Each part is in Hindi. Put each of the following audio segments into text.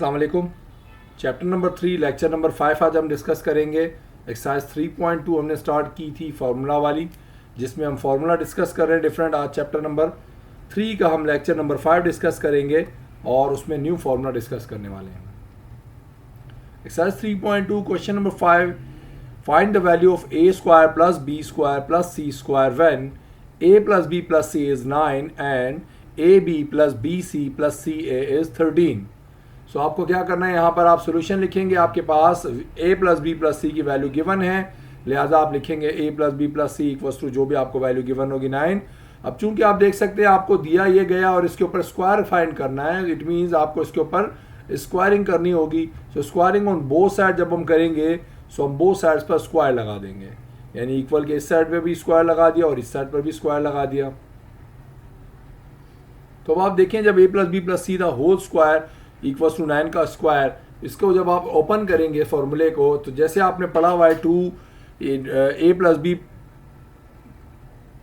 अस्सलाम वालेकुम। चैप्टर नंबर 3 लेक्चर नंबर 5 आज हम डिस्कस करेंगे। एक्सरसाइज 3.2 हमने स्टार्ट की थी फार्मूला वाली, जिसमें हम फार्मूला डिस्कस कर रहे हैं डिफरेंट। आज चैप्टर नंबर 3 का हम लेक्चर नंबर 5 डिस्कस करेंगे और उसमें न्यू फार्मूला डिस्कस करने वाले हैं। Exercise 3.2 question number 5, find the value of a square plus b square plus c square when a plus b plus c is 9 and ab plus bc plus ca is 13। सो आपको क्या करना है, यहाँ पर आप सोल्यूशन लिखेंगे। आपके पास a plus B plus c की वैल्यू गिवन है, लिहाजा आप लिखेंगे a plus B plus c equals to जो भी आपको वैल्यू गिवन होगी 9। अब चूंकि आप देख सकते हैं आपको दिया ये गया और इसके ऊपर स्क्वायर फाइंड करना है, इट मीन्स आपको इसके ऊपर स्क्वायरिंग करनी होगी। सो स्क्वायरिंग ऑन बोथ साइड जब हम करेंगे सो हम बोथ साइड्स पर स्क्वायर लगा देंगे, यानी इक्वल के इस साइड पर भी स्क्वायर लगा दिया और इस साइड पर भी स्क्वायर लगा दिया। तो अब आप देखें जब a plus B plus C the whole square equals to 9 का स्क्वायर, इसको जब आप ओपन करेंगे फॉर्मूले को, तो जैसे आपने पढ़ा हुआ है 2 a plus b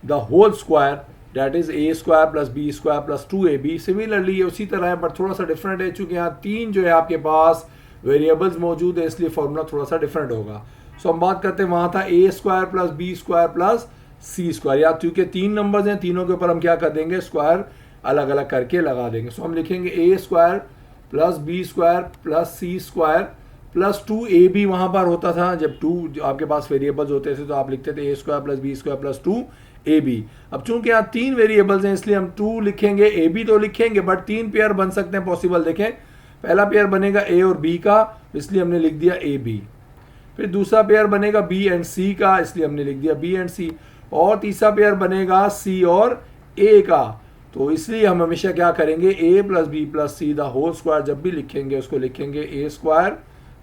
the whole square that is a square plus B square plus 2ab। Similarly ये उसी तरह है बट थोड़ा सा डिफरेंट है, चूंकि यहाँ 3 जो है आपके पास वेरिएबल्स मौजूद है, इसलिए फॉर्मूला थोड़ा सा डिफरेंट होगा। सो हम बात करते हैं, वहाँ था a square plus B square plus C square, या चूंकि 3 नंबर्स हैं, तीनों के ऊपर हम क्या कर देंगे, स्क्वायर अलग अलग करके लगा देंगे। सो हम लिखेंगे a square plus B square plus C square plus 2ab। वहाँ पर होता था जब 2 आपके पास वेरिएबल्स होते थे तो आप लिखते थे a square plus B square plus 2ab। अब चूंकि यहाँ 3 वेरिएबल्स हैं इसलिए हम 2 लिखेंगे, ab तो लिखेंगे बट 3 पेयर बन सकते हैं पॉसिबल। देखें पहला पेयर बनेगा a और b का, इसलिए हमने लिख दिया ab। फिर दूसरा पेयर बनेगा b एंड c का, इसलिए हमने लिख दिया b एंड c। और तीसरा पेयर बनेगा c और a का, तो इसलिए हम हमेशा क्या करेंगे, a plus B plus C the whole square जब भी लिखेंगे उसको लिखेंगे a square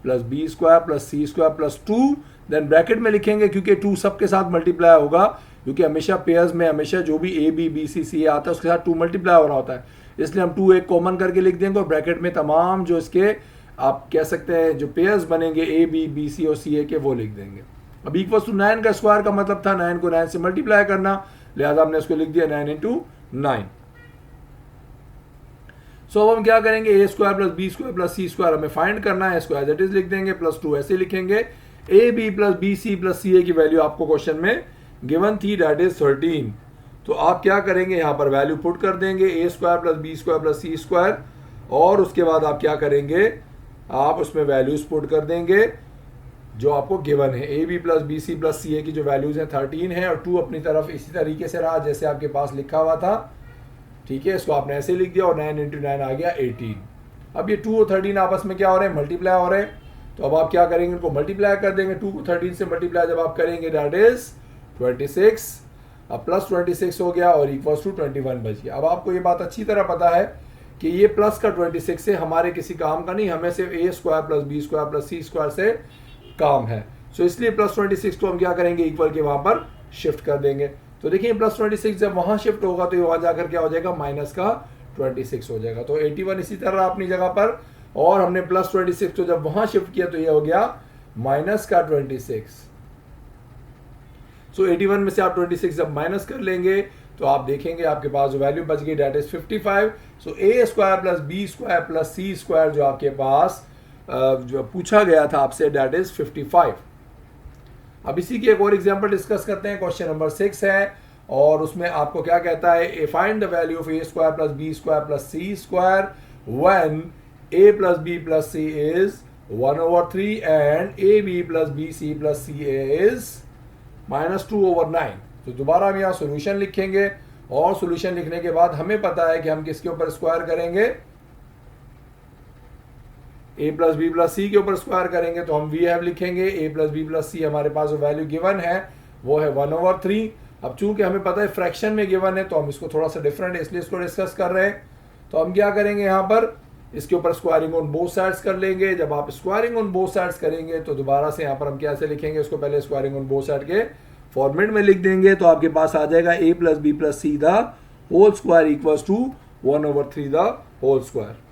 plus B square plus C square plus 2, then bracket में लिखेंगे क्योंकि 2 सबके साथ मल्टीप्लाई होगा, क्योंकि हमेशा पेयर्स में हमेशा जो भी a b b c c आता है उसके साथ 2 मल्टीप्लाई हो रहा होता है, इसलिए हम 2 एक कॉमन करके लिख देंगे और ब्रैकेट में तमाम जो इसके आप कह सकते हैं जो पेयर्स बनेंगे a b b c और c a के वो लिख देंगे। अब इक्वल्स टू 9 का स्क्वायर का मतलब था 9 को 9 से मल्टीप्लाई करना, लिहाजा हमने उसको लिख दिया 9 इंटू 9। सो अब हम क्या करेंगे, a square plus B square plus C square हमें फाइंड करना है, स्क्वायर दैट इज लिख देंगे प्लस 2 ऐसे लिखेंगे। a b plus B C plus C a की वैल्यू आपको क्वेश्चन में गिवन थी दैट इज 13। तो आप क्या करेंगे, यहाँ पर वैल्यू पुट कर देंगे a square plus B square plus C square, और उसके बाद आप क्या करेंगे, आप उसमें वैल्यूज पुट कर देंगे जो आपको गिवन है। a b plus B C plus C a की जो वैल्यूज हैं 13 है और 2 अपनी तरफ इसी तरीके से रहा जैसे आपके पास लिखा हुआ था, ठीक है। इसको आपने ऐसे लिख दिया और 9 इंटू 9 आ गया 18। अब ये 2 और 13 आपस में क्या हो रहे हैं, मल्टीप्लाई हो रहे हैं, तो अब आप क्या करेंगे, इनको मल्टीप्लाई कर देंगे। 2 को 13 से मल्टीप्लाई जब आप करेंगे दैट इज 26, अब प्लस 26 हो गया और इक्वल्स टू 21 बच गया। अब आपको ये बात अच्छी तरह पता है कि ये प्लस का 26 से हमारे किसी काम का नहीं, हमें सिर्फ a square plus B square plus C square से काम है। सो इसलिए प्लस 26 को हम क्या करेंगे, इक्वल के वहाँ पर शिफ्ट कर देंगे। तो देखिए प्लस 26 जब वहाँ शिफ्ट होगा तो ये वहाँ जाकर क्या हो जाएगा, माइनस का 26 हो जाएगा। तो 81 इसी तरह अपनी जगह पर, और हमने प्लस 26 को जब वहाँ शिफ्ट किया तो ये हो गया माइनस का 26। सो 81 में से आप 26 जब माइनस कर लेंगे तो आप देखेंगे आपके पास जो वैल्यू बच गई that is 55। So a square plus B square plus C square जो आपके पास जो पूछा गया था आपसे दैट इज 55। अब इसी की एक और एग्जांपल डिस्कस करते हैं, क्वेश्चन नंबर 6 है और उसमें आपको क्या कहता है, find the value of a square plus B square plus C square when a plus B plus C is 1/3 and ab plus B C plus C A is -2/9। तो दोबारा हम यहाँ सोल्यूशन लिखेंगे और सोल्यूशन लिखने के बाद हमें पता है कि हम किसके ऊपर स्क्वायर करेंगे, a प्लस बी प्लस सी के ऊपर स्क्वायर करेंगे, तो हम वी हैव लिखेंगे। a प्लस बी प्लस सी हमारे पास जो वैल्यू गिवन है वो है 1/3। अब चूंकि हमें पता है फ्रैक्शन में गिवन है तो हम इसको थोड़ा सा डिफरेंट है इसलिए इसको डिस्कस कर रहे हैं। तो हम क्या करेंगे, यहाँ पर इसके ऊपर स्क्वायरिंग ऑन बोथ साइड्स कर लेंगे। जब आप स्क्वायरिंग ऑन बोथ साइड्स करेंगे तो दोबारा से यहाँ पर हम कैसे लिखेंगे, इसको पहले स्क्वायरिंग ऑन बोथ साइड के फॉर्मेट में लिख देंगे, तो आपके पास आ जाएगा a plus B plus C the whole square equals to 1/3 the whole square.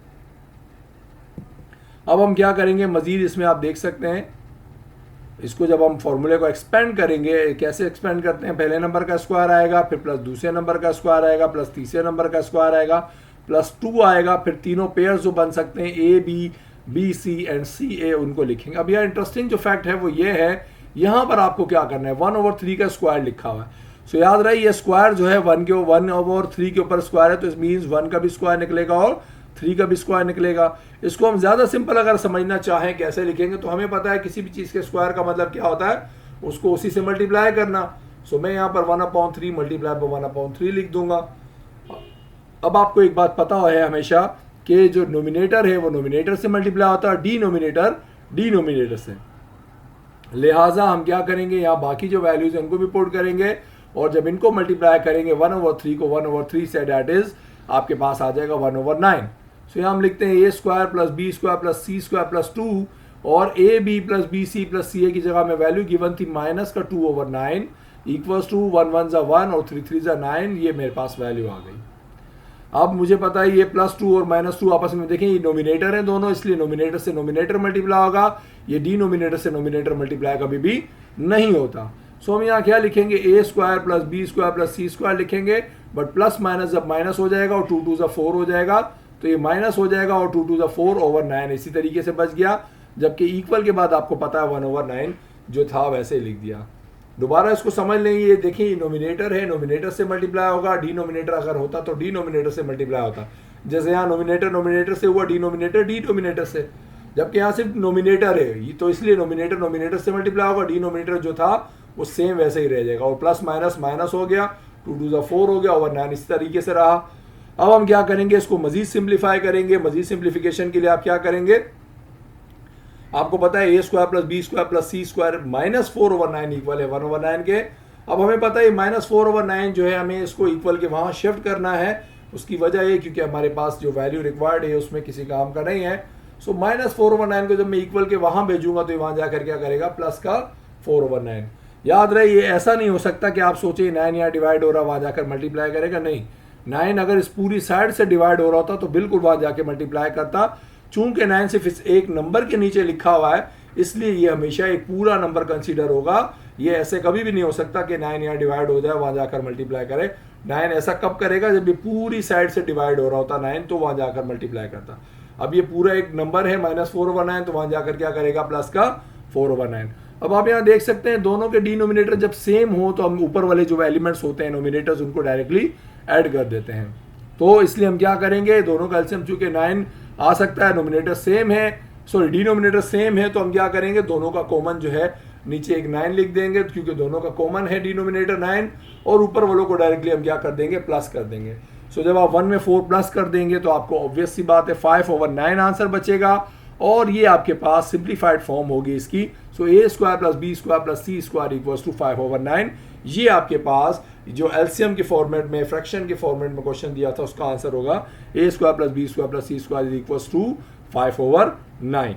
अब हम क्या करेंगे, मजीद इसमें आप देख सकते हैं, इसको जब हम फॉर्मूले को एक्सपेंड करेंगे, कैसे एक्सपेंड करते हैं, पहले नंबर का स्क्वायर आएगा, फिर प्लस दूसरे नंबर का स्क्वायर आएगा, प्लस तीसरे नंबर का स्क्वायर आएगा, प्लस 2 आएगा, फिर तीनों पेयर्स जो बन सकते हैं a b b c and c a उनको लिखेंगे। अब यह इंटरेस्टिंग जो फैक्ट है वो ये है, यहाँ पर आपको क्या करना है, 1/3 का स्क्वायर लिखा हुआ है। सो याद रहे ये स्क्वायर जो है 1/3 के ऊपर स्क्वायर है, तो इस मीन्स 1 का भी स्क्वायर निकलेगा और 3 का भी स्क्वायर निकलेगा। इसको हम ज़्यादा सिंपल अगर समझना चाहें कैसे लिखेंगे, तो हमें पता है किसी भी चीज़ के स्क्वायर का मतलब क्या होता है, उसको उसी से मल्टीप्लाई करना। सो मैं यहाँ पर 1/3 मल्टीप्लाई बाय 1/3 लिख दूंगा। अब आपको एक बात पता है हमेशा कि जो नोमिनेटर है वो नोमिनेटर से मल्टीप्लाई होता है, डिनोमिनेटर से। लिहाजा हम क्या करेंगे, यहाँ बाकी जो वैल्यूज हैं उनको भी पुट करेंगे, और जब इनको मल्टीप्लाई करेंगे 1/3 को 1/3 से, डैट इज आपके पास आ जाएगा 1/9। सो यहाँ हम लिखते हैं a² plus b² plus c² plus 2, और ab plus bc plus ca की जगह में वैल्यू गिवन थी -2/9 इक्वल्स टू 1 1 ज़ा 1 और 3 3 ज़ा 9। ये मेरे पास वैल्यू आ गई। अब मुझे पता है ये +2 और -2 आपस में, देखें ये नोमिनेटर हैं दोनों, इसलिए नोमिनेटर से नोमिनेटर मल्टीप्लाई होगा, ये डिनोमिनेटर से नोमिनेटर मल्टीप्लाई कभी भी नहीं होता। सो हम यहाँ क्या लिखेंगे, a² plus b² plus c² लिखेंगे, बट प्लस माइनस जब माइनस हो जाएगा और 2 2 ज़ा 4 हो जाएगा, तो ये माइनस हो जाएगा और 2 2 ज़ा 4/9 इसी तरीके से बच गया। जबकि इक्वल के बाद आपको पता है 1/9 जो था वैसे लिख दिया। दोबारा इसको समझ लेंगे, ये देखिए ये नोमिनेटर है, नोमिनेटर से मल्टीप्लाई होगा, डिनोमिनेटर अगर होता तो डिनोमिनेटर से मल्टीप्लाई होता। जैसे यहाँ नोमिनेटर से हुआ, डिनोमिनेटर से, जबकि यहाँ सिर्फ नोमिनेटर है, ये तो इसलिए नोमिनेटर से मल्टीप्लाई होगा, डिनोमिनेटर जो था वो सेम वैसे ही रह जाएगा, और प्लस माइनस माइनस हो गया, 2 2 ज़ा 4 हो गया, ओवर 9 इस तरीके से रहा। अब हम क्या करेंगे, इसको मजीद सिंप्लीफाई करेंगे। मजीद सिंप्लीफिकेशन के लिए आप क्या करेंगे, आपको पता है a² plus b² plus c² -4/9 equal है 1/9 के। अब हमें पता है -4/9 जो है हमें इसको इक्वल के वहाँ शिफ्ट करना है। उसकी वजह ये क्योंकि हमारे पास जो वैल्यू रिक्वायर्ड है उसमें किसी काम का नहीं है। सो -4/9 को जब मैं इक्वल के वहाँ भेजूंगा तो वहाँ जाकर क्या करेगा, प्लस का 4/9। याद रहे ये ऐसा नहीं हो सकता कि आप सोचिए 9 यहाँ डिवाइड हो रहा वहाँ जाकर मल्टीप्लाई करेगा, नहीं। 9 अगर इस पूरी साइड से डिवाइड हो रहा होता तो बिल्कुल वहाँ जाके मल्टीप्लाई करता। चूंकि 9 सिर्फ इस एक नंबर के नीचे लिखा हुआ है, इसलिए ये हमेशा एक पूरा नंबर कंसीडर होगा। ये ऐसे कभी भी नहीं हो सकता कि 9 यहाँ डिवाइड हो जाए वहाँ जाकर मल्टीप्लाई करे। 9 ऐसा कब करेगा, जब ये पूरी साइड से डिवाइड हो रहा होता 9, तो वहाँ जाकर मल्टीप्लाई करता। अब ये पूरा एक नंबर है -4/9, तो वहाँ जाकर क्या करेगा, प्लस का 4/9। अब आप यहाँ देख सकते हैं दोनों के डिनोमिनेटर जब सेम हो तो हम ऊपर वाले जो एलिमेंट्स होते हैं नोमिनेटर्स उनको डायरेक्टली ऐड कर देते हैं। तो इसलिए हम क्या करेंगे, दोनों का एलसीएम चूंकि 9 आ सकता है, नोमिनेटर सेम है, सॉरी डिनोमिनेटर सेम है, तो हम क्या करेंगे, दोनों का कॉमन जो है नीचे एक 9 लिख देंगे, क्योंकि दोनों का कॉमन है डिनोमिनेटर 9, और ऊपर वालों को डायरेक्टली हम क्या कर देंगे, प्लस कर देंगे। सो जब आप 1 में 4 प्लस कर देंगे तो आपको ऑब्वियस सी बात है 5/9 आंसर बचेगा, और ये आपके पास सिंप्लीफाइड फॉर्म होगी इसकी। So a² plus b² plus c² equals to 5/9। ये आपके पास जो एलसीएम के फॉर्मेट में, फ्रैक्शन के फॉर्मेट में क्वेश्चन दिया था उसका आंसर होगा a² plus b² plus c² equals to 5/9।